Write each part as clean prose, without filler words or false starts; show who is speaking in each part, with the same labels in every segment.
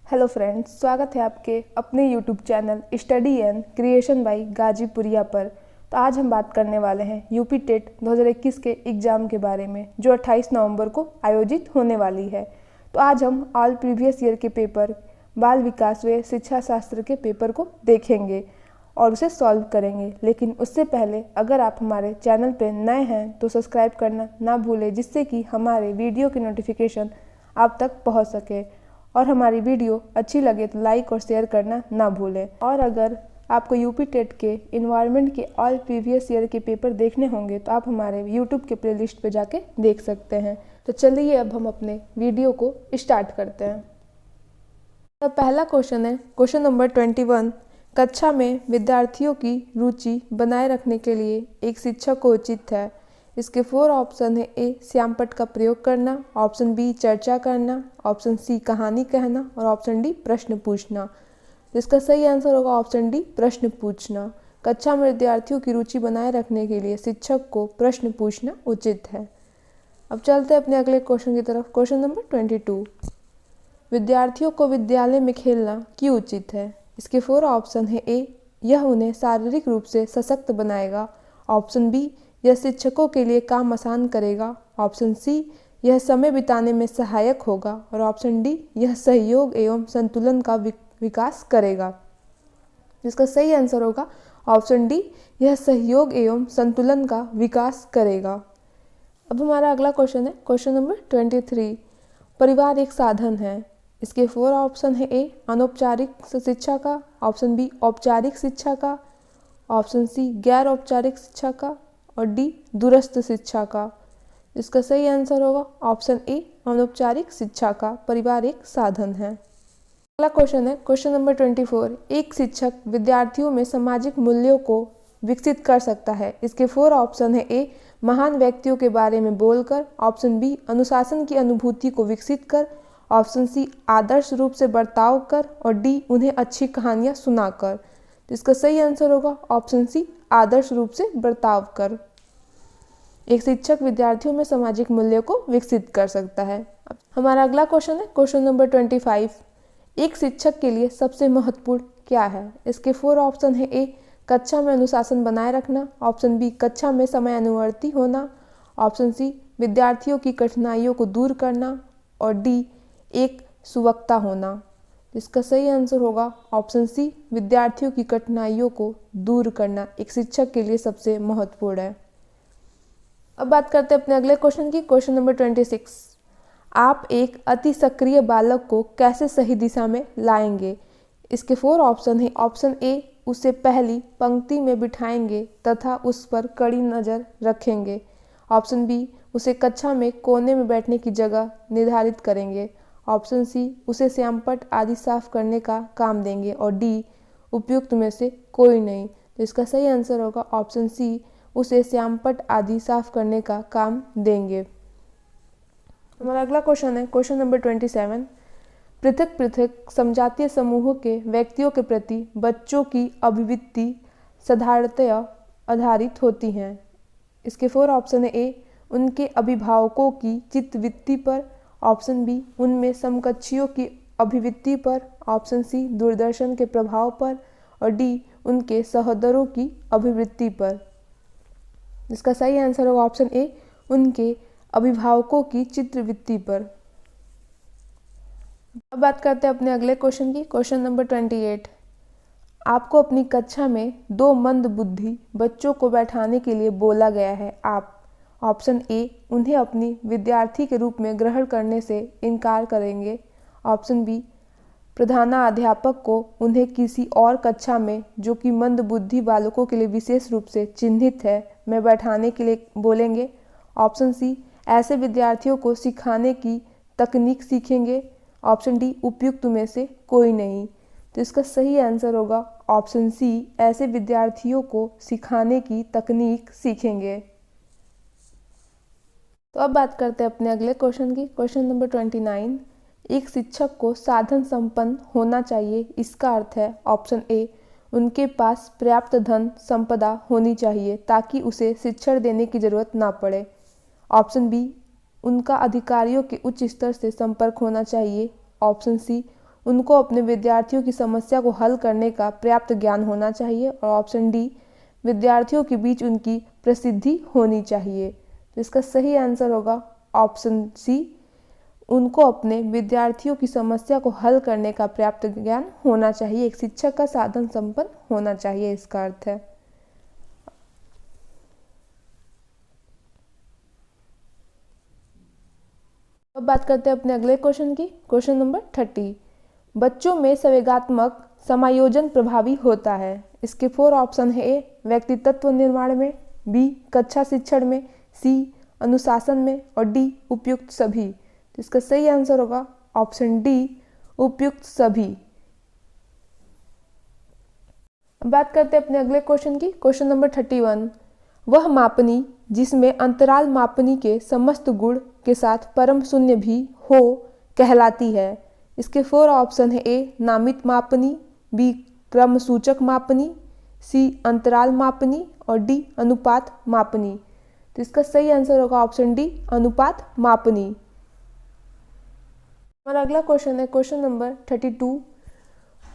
Speaker 1: Hello friends, स्वागत है आपके अपने YouTube channel study and creation by Ghazipuriya पर। तो आज हम बात करने वाले हैं यूपी टेट 2021 के एग्ज़ाम के बारे में, जो 28 नवंबर को आयोजित होने वाली है। तो आज हम ऑल प्रीवियस ईयर के पेपर, बाल विकास व शिक्षा शास्त्र के पेपर को देखेंगे और उसे सॉल्व करेंगे। लेकिन उससे पहले अगर आप हमारे चैनल पर नए हैं तो सब्सक्राइब करना ना भूलें, जिससे कि हमारे वीडियो की नोटिफिकेशन आप तक पहुंच सके। और हमारी वीडियो अच्छी लगे तो लाइक और शेयर करना ना भूलें। और अगर आपको यूपी टेट के इन्वायरमेंट के ऑल प्रीवियस ईयर के पेपर देखने होंगे तो आप हमारे यूट्यूब के प्लेलिस्ट पे जाके देख सकते हैं। तो चलिए अब हम अपने वीडियो को स्टार्ट करते हैं। तो पहला क्वेश्चन है क्वेश्चन नंबर 21। कक्षा में विद्यार्थियों की रुचि बनाए रखने के लिए एक शिक्षक को उचित है। इसके 4 ऑप्शन है। ए श्यामपट्ट का प्रयोग करना, ऑप्शन बी चर्चा करना, ऑप्शन सी कहानी कहना और ऑप्शन डी प्रश्न पूछना। इसका सही आंसर होगा ऑप्शन डी प्रश्न पूछना। कक्षा में विद्यार्थियों की रुचि बनाए रखने के लिए शिक्षक को प्रश्न पूछना उचित है। अब चलते हैं अपने अगले क्वेश्चन की तरफ। Question number 22। विद्यार्थियों को विद्यालय में खेलना क्यों उचित है। इसके 4 ऑप्शन है। ए यह उन्हें शारीरिक रूप से सशक्त बनाएगा, ऑप्शन बी यह शिक्षकों के लिए काम आसान करेगा, ऑप्शन सी यह समय बिताने में सहायक होगा और ऑप्शन डी यह सहयोग एवं संतुलन का विकास करेगा। इसका सही आंसर होगा ऑप्शन डी यह सहयोग एवं संतुलन का विकास करेगा। अब हमारा अगला क्वेश्चन है क्वेश्चन नंबर 23। परिवार एक साधन है। इसके 4 ऑप्शन है। ए अनौपचारिक शिक्षा का, ऑप्शन बी औपचारिक शिक्षा का, ऑप्शन सी गैर औपचारिक शिक्षा का और डी दूरस्थ शिक्षा का। इसका सही आंसर होगा ऑप्शन ए अनौपचारिक शिक्षा का परिवार एक साधन है। अगला क्वेश्चन है क्वेश्चन नंबर 24। एक शिक्षक विद्यार्थियों में सामाजिक मूल्यों को विकसित कर सकता है। इसके 4 ऑप्शन है। ए महान व्यक्तियों के बारे में बोलकर, ऑप्शन बी अनुशासन की अनुभूति को विकसित कर, ऑप्शन सी आदर्श रूप से बर्ताव कर और डी उन्हें अच्छी कहानियां सुनाकर। तो इसका सही आंसर होगा ऑप्शन सी आदर्श रूप से बर्ताव कर। एक शिक्षक विद्यार्थियों में सामाजिक मूल्यों को विकसित कर सकता है। हमारा अगला क्वेश्चन है क्वेश्चन नंबर 25। एक शिक्षक के लिए सबसे महत्वपूर्ण क्या है। इसके 4 ऑप्शन है। ए कक्षा में अनुशासन बनाए रखना, ऑप्शन बी कक्षा में समयानुवर्ती होना, ऑप्शन सी विद्यार्थियों की कठिनाइयों को दूर करना और डी एक सुवक्ता होना। इसका सही आंसर होगा ऑप्शन सी विद्यार्थियों की कठिनाइयों को दूर करना एक शिक्षक के लिए सबसे महत्वपूर्ण है। अब बात करते हैं अपने अगले क्वेश्चन की। Question number 26। आप एक अति सक्रिय बालक को कैसे सही दिशा में लाएंगे। इसके 4 ऑप्शन है। ऑप्शन ए उसे पहली पंक्ति में बिठाएंगे तथा उस पर कड़ी नज़र रखेंगे, ऑप्शन बी उसे कक्षा में कोने में बैठने की जगह निर्धारित करेंगे, ऑप्शन सी उसे श्यामपट्ट आदि साफ करने का काम देंगे और डी उपयुक्त में से कोई नहीं। तो इसका सही आंसर होगा ऑप्शन सी उसे श्यामपट्ट आदि साफ करने का काम देंगे। हमारा अगला क्वेश्चन है क्वेश्चन नंबर 27। पृथक पृथक समजातीय समूहों के व्यक्तियों के प्रति बच्चों की अभिव्यक्ति साधारणतया आधारित होती हैं। इसके 4 ऑप्शन है। ए उनके अभिभावकों की चित्तवृत्ति पर, ऑप्शन बी उनमें समकक्षियों की अभिव्यक्ति पर, ऑप्शन सी दूरदर्शन के प्रभाव पर और डी उनके सहोदरों की अभिवृत्ति पर। इसका सही आंसर होगा ऑप्शन ए उनके अभिभावकों की चित्तवृत्ति पर। अब बात करते हैं अपने अगले क्वेश्चन की। Question number 28। आपको अपनी कक्षा में 2 मंद बुद्धि बच्चों को बैठाने के लिए बोला गया है। आप ऑप्शन ए उन्हें अपनी विद्यार्थी के रूप में ग्रहण करने से इनकार करेंगे, ऑप्शन बी प्रधानाध्यापक को उन्हें किसी और कक्षा में जो कि मंद बुद्धि बालकों के लिए विशेष रूप से चिन्हित है में बैठाने के लिए बोलेंगे, ऑप्शन सी ऐसे विद्यार्थियों को सिखाने की तकनीक सीखेंगे, ऑप्शन डी उपयुक्त में से कोई नहीं। तो इसका सही आंसर होगा ऑप्शन सी ऐसे विद्यार्थियों को सिखाने की तकनीक सीखेंगे। तो अब बात करते हैं अपने अगले क्वेश्चन की। Question number 29। एक शिक्षक को साधन संपन्न होना चाहिए। इसका अर्थ है ऑप्शन ए उनके पास पर्याप्त धन संपदा होनी चाहिए ताकि उसे शिक्षण देने की जरूरत ना पड़े, ऑप्शन बी उनका अधिकारियों के उच्च स्तर से संपर्क होना चाहिए, ऑप्शन सी उनको अपने विद्यार्थियों की समस्या को हल करने का पर्याप्त ज्ञान होना चाहिए। और ऑप्शन डी, विद्यार्थियों के बीच उनकी प्रसिद्धि होनी चाहिए। तो इसका सही आंसर होगा ऑप्शन सी, उनको अपने विद्यार्थियों की समस्या को हल करने का पर्याप्त ज्ञान होना चाहिए, एक शिक्षक का साधन संपन्न होना चाहिए, इसका अर्थ है। अब बात करते हैं अपने अगले क्वेश्चन की। क्वेश्चन नंबर 30, बच्चों में संवेगात्मक समायोजन प्रभावी होता है। इसके 4 ऑप्शन है। ए, व्यक्तित्व निर्माण में, बी, कक्षा शिक्षण में, सी, अनुशासन में, और डी, उपयुक्त सभी। तो इसका सही आंसर होगा ऑप्शन डी, उपयुक्त सभी। अब बात करते हैं अपने अगले क्वेश्चन की। क्वेश्चन नंबर 31, वह मापनी जिसमें अंतराल मापनी के समस्त गुण के साथ परम शून्य भी हो कहलाती है। इसके 4 ऑप्शन है। ए, नामित मापनी, बी, क्रम सूचक मापनी, सी, अंतराल मापनी, और डी, अनुपात मापनी। तो इसका सही आंसर होगा ऑप्शन डी, अनुपात मापनी। हमारा अगला क्वेश्चन है क्वेश्चन नंबर 32,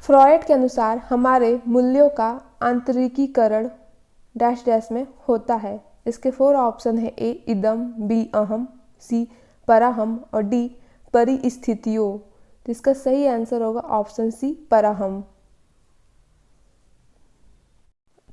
Speaker 1: फ्रॉयड के अनुसार हमारे मूल्यों का आंतरिकीकरण डैश डैश में होता है। इसके 4 ऑप्शन है। ए, इदम, बी, अहम, सी, पराहम, और डी, परिस्थितियों। तो इसका सही आंसर होगा ऑप्शन सी, पराहम।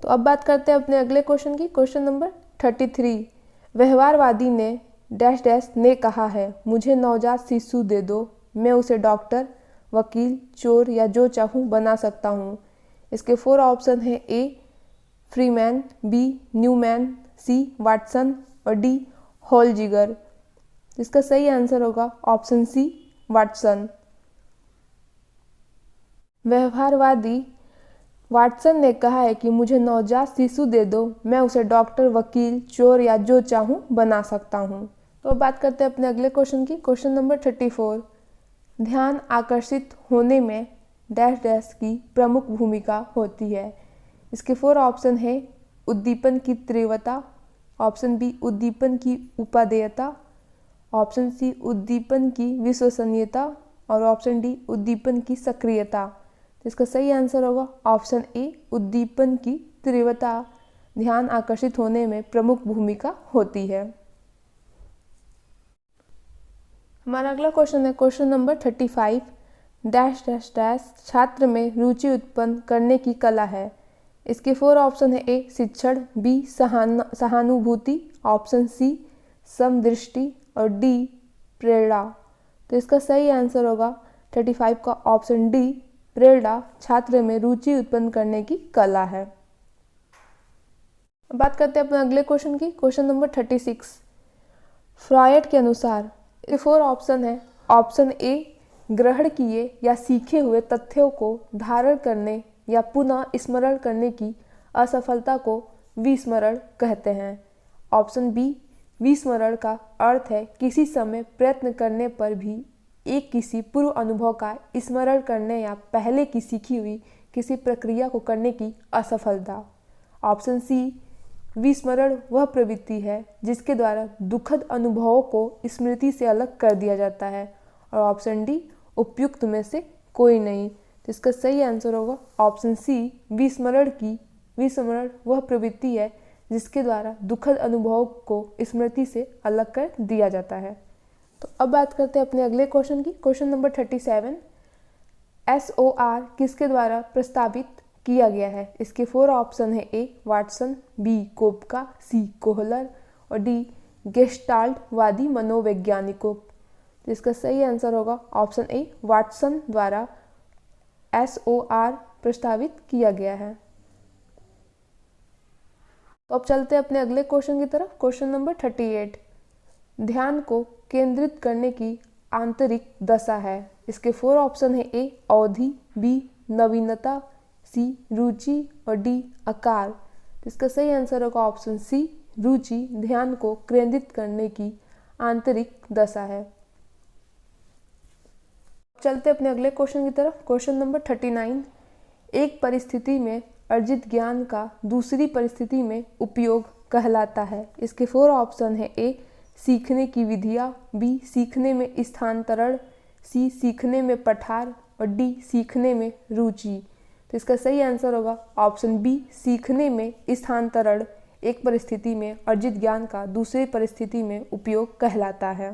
Speaker 1: तो अब बात करते हैं अपने अगले क्वेश्चन की। क्वेश्चन नंबर 33, व्यवहारवादी ने डैश डैश ने कहा है, मुझे नवजात शिशु दे दो, मैं उसे डॉक्टर, वकील, चोर या जो चाहूँ बना सकता हूँ। इसके 4 ऑप्शन है। ए, फ्रीमैन, बी, न्यूमैन, सी, वाटसन, और डी, होलजिगर। इसका सही आंसर होगा ऑप्शन सी, वाटसन। व्यवहारवादी वाटसन ने कहा है कि मुझे नवजात शिशु दे दो, मैं उसे डॉक्टर, वकील, चोर या जो चाहूँ बना सकता हूँ। तो अब बात करते हैं अपने अगले क्वेश्चन की। क्वेश्चन नंबर 34, ध्यान आकर्षित होने में डैश डैश की प्रमुख भूमिका होती है। इसके 4 ऑप्शन है। उद्दीपन की तीव्रता, ऑप्शन बी, उद्दीपन की उपादेयता, ऑप्शन सी, उद्दीपन की विश्वसनीयता, और ऑप्शन डी, उद्दीपन की सक्रियता। तो इसका सही आंसर होगा ऑप्शन ए, उद्दीपन की तीव्रता ध्यान आकर्षित होने में प्रमुख भूमिका होती है। हमारा अगला क्वेश्चन है question number 35, dash dash dash छात्र में रुचि उत्पन्न करने की कला है। इसके 4 ऑप्शन है। ए, शिक्षण, बी, सहानुभूति, ऑप्शन सी, समदृष्टि, और डी, प्रेरणा। तो इसका सही आंसर होगा 35 का ऑप्शन डी, प्रेरणा छात्र में रुचि उत्पन्न करने की कला है। अब बात करते हैं अपने अगले क्वेश्चन की। क्वेश्चन नंबर 36, फ्रॉयड के अनुसार 4 ऑप्शन है। ऑप्शन ए, ग्रहण किए या सीखे हुए तथ्यों को धारण करने या पुनः स्मरण करने की असफलता को विस्मरण कहते हैं। ऑप्शन बी, विस्मरण का अर्थ है किसी समय प्रयत्न करने पर भी एक किसी पूर्व अनुभव का स्मरण करने या पहले की सीखी हुई किसी प्रक्रिया को करने की असफलता। ऑप्शन सी, विस्मरण वह प्रवृत्ति है जिसके द्वारा दुखद अनुभवों को स्मृति से अलग कर दिया जाता है। और ऑप्शन डी, उपयुक्त में से कोई नहीं। तो इसका सही आंसर होगा ऑप्शन सी, विस्मरण वह प्रवृत्ति है जिसके द्वारा दुखद अनुभव को स्मृति से अलग कर दिया जाता है। तो अब बात करते हैं अपने अगले क्वेश्चन की। क्वेश्चन नंबर 37, SOR किसके द्वारा प्रस्तावित किया गया है। इसके 4 ऑप्शन है। ए, वाटसन, बी, कोपका, सी, कोहलर, और डी, गेस्टाल्टवादी मनोवैज्ञानिकों। तो इसका सही आंसर होगा ऑप्शन ए, वाटसन द्वारा SOR प्रस्तावित किया गया है। तो अब चलते हैं अपने अगले क्वेश्चन की तरफ। क्वेश्चन नंबर 38, ध्यान को केंद्रित करने की आंतरिक दशा है। इसके 4 ऑप्शन है। ए, अवधि, बी, नवीनता, सी, रुचि, और डी, आकार। तो इसका सही आंसर होगा ऑप्शन सी, रुचि ध्यान को केंद्रित करने की आंतरिक दशा है। चलते अपने अगले क्वेश्चन की तरफ। क्वेश्चन नंबर 39, एक परिस्थिति में अर्जित ज्ञान का दूसरी परिस्थिति में उपयोग कहलाता है। इसके 4 ऑप्शन है। ए, सीखने की विधियाँ, बी, सीखने में स्थानांतरण, सी, सीखने में पठार, और डी सीखने में रुचि। तो इसका सही आंसर होगा ऑप्शन बी, सीखने में स्थानांतरण एक परिस्थिति में अर्जित ज्ञान का दूसरी परिस्थिति में उपयोग कहलाता है।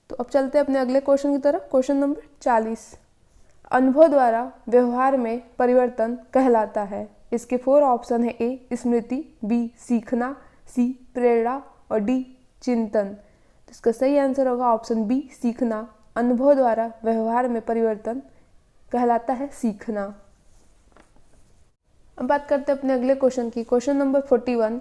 Speaker 1: तो अब चलते हैं अपने अगले क्वेश्चन की तरफ। क्वेश्चन नंबर 40, अनुभव द्वारा व्यवहार में परिवर्तन कहलाता है। इसके 4 ऑप्शन है। ए स्मृति, बी सीखना, सी प्रेरणा और डी चिंतन। तो इसका सही आंसर होगा ऑप्शन बी, सीखना। अनुभव द्वारा व्यवहार में परिवर्तन कहलाता है सीखना। अब बात करते हैं अपने अगले क्वेश्चन की। क्वेश्चन नंबर 41,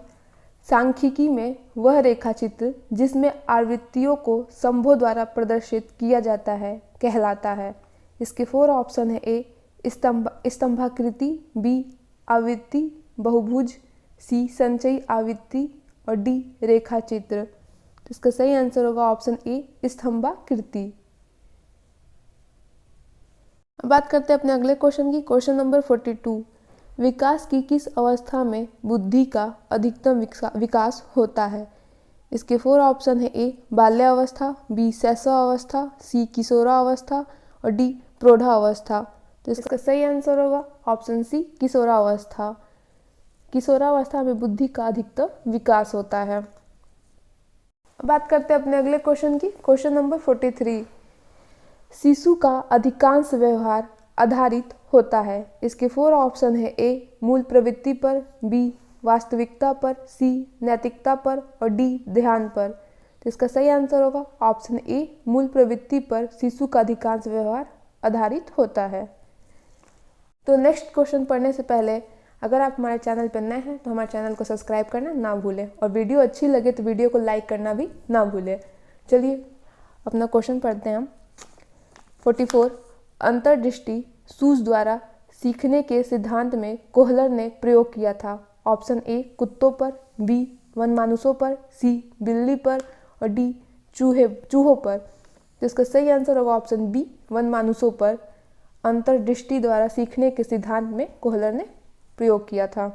Speaker 1: सांख्यिकी में वह रेखाचित्र जिसमें आवृत्तियों को स्तंभों द्वारा प्रदर्शित किया जाता है कहलाता है। इसके 4 ऑप्शन है। ए स्तंभाकृति, बी आवृत्ति बहुभुज, सी संचयी आवृत्ति और डी रेखाचित्र। तो इसका सही आंसर होगा ऑप्शन ए स्तंभाकृति। बात करते हैं अपने अगले क्वेश्चन की। क्वेश्चन नंबर 42, विकास की किस अवस्था में बुद्धि का अधिकतम विकास होता है। इसके 4 ऑप्शन है। ए बाल्यावस्था, बी शैशवावस्था, सी किशोरावस्था और डी प्रौढ़ावस्था। तो इसका सही आंसर होगा ऑप्शन सी किशोरावस्था। किशोरावस्था में बुद्धि का अधिकतम विकास होता है। बात करते हैं अपने अगले क्वेश्चन की। क्वेश्चन नंबर 43, शिशु का अधिकांश व्यवहार आधारित होता है। इसके 4 ऑप्शन है। ए मूल प्रवृत्ति पर, बी वास्तविकता पर, सी नैतिकता पर और डी ध्यान पर। तो इसका सही आंसर होगा ऑप्शन ए मूल प्रवृत्ति पर शिशु का अधिकांश व्यवहार आधारित होता है। तो नेक्स्ट क्वेश्चन पढ़ने से पहले अगर आप हमारे चैनल पर नए हैं तो हमारे चैनल को सब्सक्राइब करना ना भूलें और वीडियो अच्छी लगे तो वीडियो को लाइक करना भी ना भूलें। चलिए अपना क्वेश्चन पढ़ते हैं हम। 44, अंतर्दृष्टि सूझ द्वारा सीखने के सिद्धांत में कोहलर ने प्रयोग किया था। ऑप्शन ए कुत्तों पर, बी वनमानुषों पर, सी बिल्ली पर और डी चूहों पर। तो इसका सही आंसर होगा ऑप्शन बी वनमानुषों पर। अंतर्दृष्टि द्वारा सीखने के सिद्धांत में कोहलर ने प्रयोग किया था।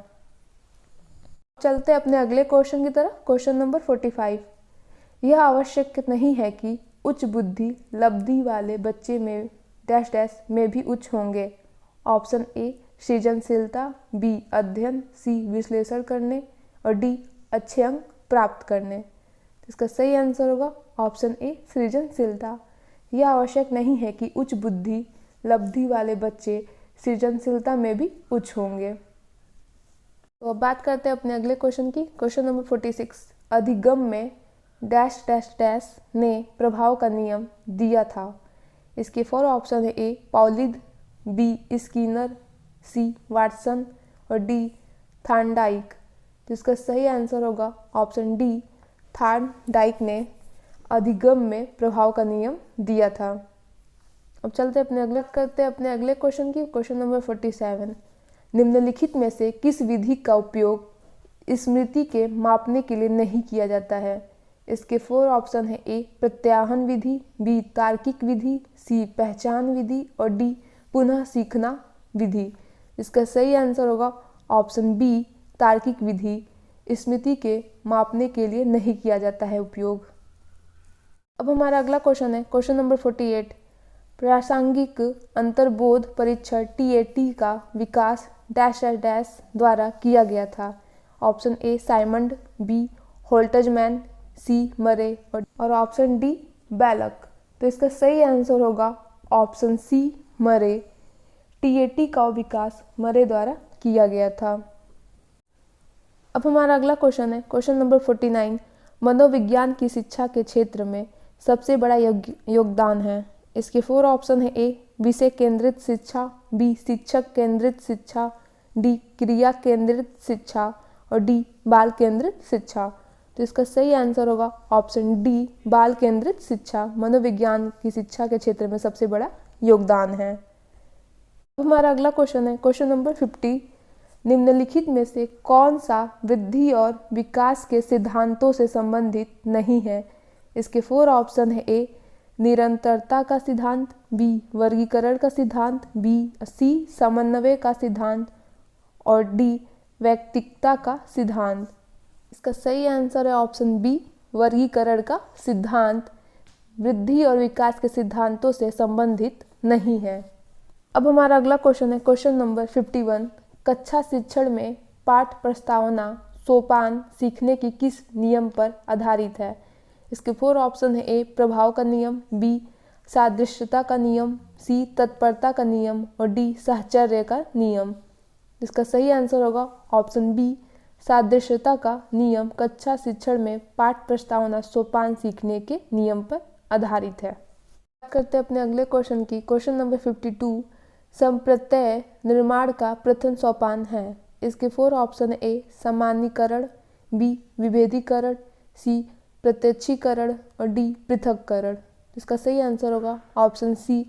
Speaker 1: चलते अपने अगले क्वेश्चन की तरफ। क्वेश्चन नंबर 45, यह आवश्यक नहीं है कि उच्च बुद्धि लब्धि वाले बच्चे में डैश डैश में भी उच्च होंगे। ऑप्शन ए सृजनशीलता, बी अध्ययन, सी विश्लेषण करने और डी अच्छे अंक प्राप्त करने। इसका सही आंसर होगा ऑप्शन ए सृजनशीलता। यह आवश्यक नहीं है कि उच्च बुद्धि लब्धि वाले बच्चे सृजनशीलता में भी उच्च होंगे। तो अब बात करते हैं अपने अगले क्वेश्चन की। क्वेश्चन नंबर 46, अधिगम में डैश डैश डैश ने प्रभाव का नियम दिया था। इसके 4 ऑप्शन है। ए पॉलिद, बी स्किनर, सी वाटसन और डी थार्नडाइक। तो इसका सही आंसर होगा ऑप्शन डी थार्नडाइक ने अधिगम में प्रभाव का नियम दिया था। अब चलते अपने अगले क्वेश्चन की। क्वेश्चन नंबर 47, निम्नलिखित में से किस विधि का उपयोग स्मृति के मापने के लिए नहीं किया जाता है। इसके 4 ऑप्शन है। ए प्रत्याहन विधि, बी तार्किक विधि, सी पहचान विधि और डी पुनः सीखना विधि। इसका सही आंसर होगा ऑप्शन बी तार्किक विधि। स्मृति के मापने के लिए नहीं किया जाता है उपयोग। अब हमारा अगला क्वेश्चन है क्वेश्चन नंबर 48, प्रासंगिक अंतर्बोध परीक्षण TAT का विकास डैश डैश डैश द्वारा किया गया था। ऑप्शन ए साइमंड, बी होल्टजमैन, सी मरे और ऑप्शन डी बैलक। तो इसका सही आंसर होगा ऑप्शन सी मरे। TAT का विकास मरे द्वारा किया गया था। अब हमारा अगला क्वेश्चन है क्वेश्चन नंबर 49, मनोविज्ञान की शिक्षा के क्षेत्र में सबसे बड़ा योगदान है। इसके 4 ऑप्शन है। ए विषय केंद्रित शिक्षा, बी शिक्षक केंद्रित शिक्षा, डी क्रिया केंद्रित शिक्षा और डी बाल केंद्रित शिक्षा। तो इसका सही आंसर होगा ऑप्शन डी बाल केंद्रित शिक्षा। मनोविज्ञान की शिक्षा के क्षेत्र में सबसे बड़ा योगदान है। अब हमारा अगला क्वेश्चन है क्वेश्चन नंबर 50, निम्नलिखित में से कौन सा वृद्धि और विकास के सिद्धांतों से संबंधित नहीं है। इसके 4 ऑप्शन है। ए निरंतरता का सिद्धांत, बी वर्गीकरण का सिद्धांत, सी समन्वय का सिद्धांत और डी वैयक्तिकता का सिद्धांत। इसका सही आंसर है ऑप्शन बी वर्गीकरण का सिद्धांत। वृद्धि और विकास के सिद्धांतों से संबंधित नहीं है। अब हमारा अगला क्वेश्चन है क्वेश्चन नंबर 51। कक्षा शिक्षण में पाठ प्रस्तावना सोपान सीखने की किस नियम पर आधारित है? इसके 4 ऑप्शन है। ए प्रभाव का नियम, बी सादृश्यता का नियम, सी तत्परता का नियम और डी साहचर्य का नियम। इसका सही आंसर होगा ऑप्शन बी सादृश्यता का नियम कक्षा शिक्षण में पाठ प्रस्तावना सोपान सीखने के नियम पर आधारित है। बात करते हैं अपने अगले क्वेश्चन की। Question number 52। संप्रत्यय निर्माण का प्रथम सोपान है। इसके 4 ऑप्शन है। ए सामान्यीकरण, बी विभेदीकरण, सी प्रत्यक्षीकरण और डी पृथक्करण। इसका सही आंसर होगा ऑप्शन सी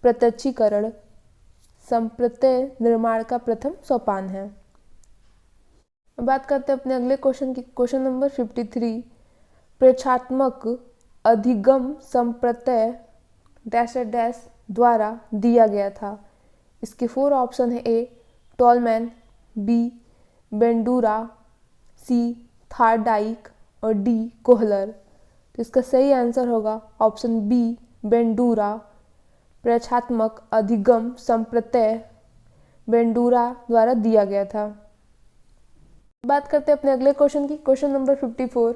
Speaker 1: प्रत्यक्षीकरण संप्रत्यय निर्माण का प्रथम सोपान है। बात करते हैं अपने अगले क्वेश्चन की। Question number 53। प्रेक्षात्मक अधिगम संप्रत्यय डैश डैश द्वारा दिया गया था। इसके 4 ऑप्शन है। ए टॉलमैन, बी बेंडूरा, सी थार्डाइक और डी कोहलर। तो इसका सही आंसर होगा ऑप्शन बी बेंडूरा प्रेक्षात्मक अधिगम संप्रत्यय बेंडूरा द्वारा दिया गया था। बात करते हैं अपने अगले क्वेश्चन की। Question number 54।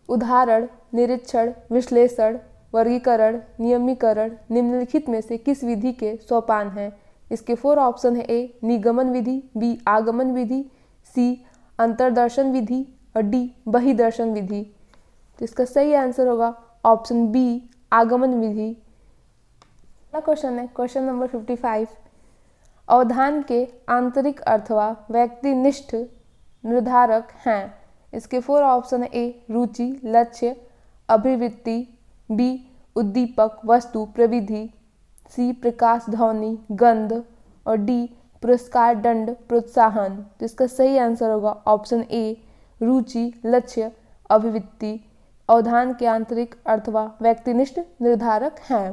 Speaker 1: उदाहरण, निरीक्षण, विश्लेषण, वर्गीकरण, नियमीकरण निम्नलिखित में से किस विधि के सोपान हैं? इसके 4 ऑप्शन है। ए निगमन विधि, बी आगमन विधि, सी अंतर्दर्शन विधि और डी बहिर्दर्शन विधि। तो इसका सही आंसर होगा ऑप्शन बी आगमन विधि। अगला क्वेश्चन है क्वेश्चन नंबर 55। अवधान के आंतरिक अथवा व्यक्तिनिष्ठ निर्धारक हैं। इसके 4 ऑप्शन है। ए रुचि, लक्ष्य, अभिवृत्ति, बी उद्दीपक वस्तु प्रविधि, सी प्रकाश ध्वनि गंध और डी पुरस्कार दंड प्रोत्साहन। तो इसका सही आंसर होगा ऑप्शन ए रुचि, लक्ष्य, अभिवृत्ति अवधान के आंतरिक अथवा व्यक्तिनिष्ठ निर्धारक हैं।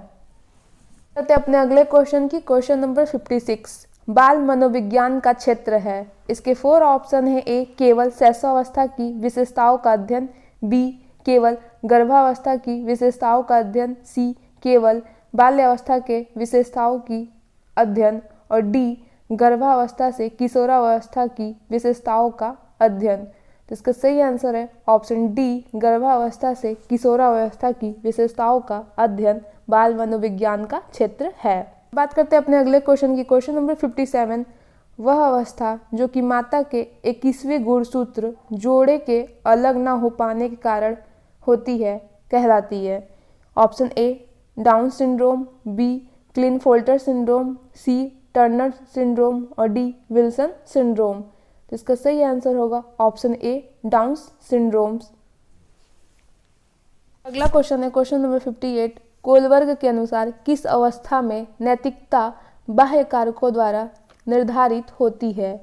Speaker 1: करते अपने अगले क्वेश्चन की। Question number 56। बाल मनोविज्ञान का क्षेत्र है। इसके 4 ऑप्शन है। ए केवल शैशवावस्था की विशेषताओं का अध्ययन, बी केवल गर्भावस्था की विशेषताओं का अध्ययन, सी केवल बाल्यावस्था के विशेषताओं की अध्ययन और डी गर्भावस्था से किशोरावस्था की विशेषताओं का अध्ययन। तो इसका सही आंसर है ऑप्शन डी गर्भावस्था से किशोरावस्था की विशेषताओं का अध्ययन बाल मनोविज्ञान का क्षेत्र है। बात करते हैं अपने अगले क्वेश्चन की। Question number 57। वह अवस्था जो कि माता के 21वें गुणसूत्र जोड़े के अलग ना हो पाने के कारण होती है कहलाती है। Option A Down syndrome, B Klinefelter syndrome, C Turner syndrome और डी विल्सन सिंड्रोम। तो इसका सही आंसर होगा ऑप्शन ए डाउन सिंड्रोम्स। अगला क्वेश्चन है क्वेश्चन नंबर 58। कोलबर्ग के अनुसार किस अवस्था में नैतिकता बाह्य कारकों द्वारा निर्धारित होती है?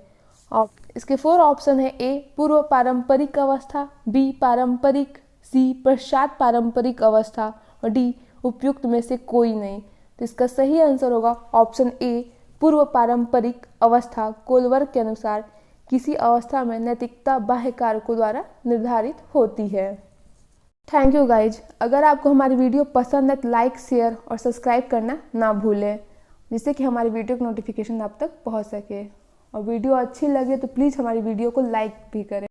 Speaker 1: इसके 4 ऑप्शन है। ए पूर्व पारंपरिक अवस्था, बी पारंपरिक, सी पश्चात पारंपरिक अवस्था और डी उपयुक्त में से कोई नहीं। तो इसका सही आंसर होगा ऑप्शन ए पूर्व पारंपरिक अवस्था कोलबर्ग के अनुसार किसी अवस्था में नैतिकता बाह्य कारकों द्वारा निर्धारित होती है। Thank you guys. अगर आपको हमारी वीडियो पसंद है तो लाइक, शेयर और सब्सक्राइब करना ना भूलें, जिससे कि हमारी वीडियो की नोटिफिकेशन आप तक पहुंच सके। और वीडियो अच्छी लगे तो प्लीज़ हमारी वीडियो को लाइक भी करें।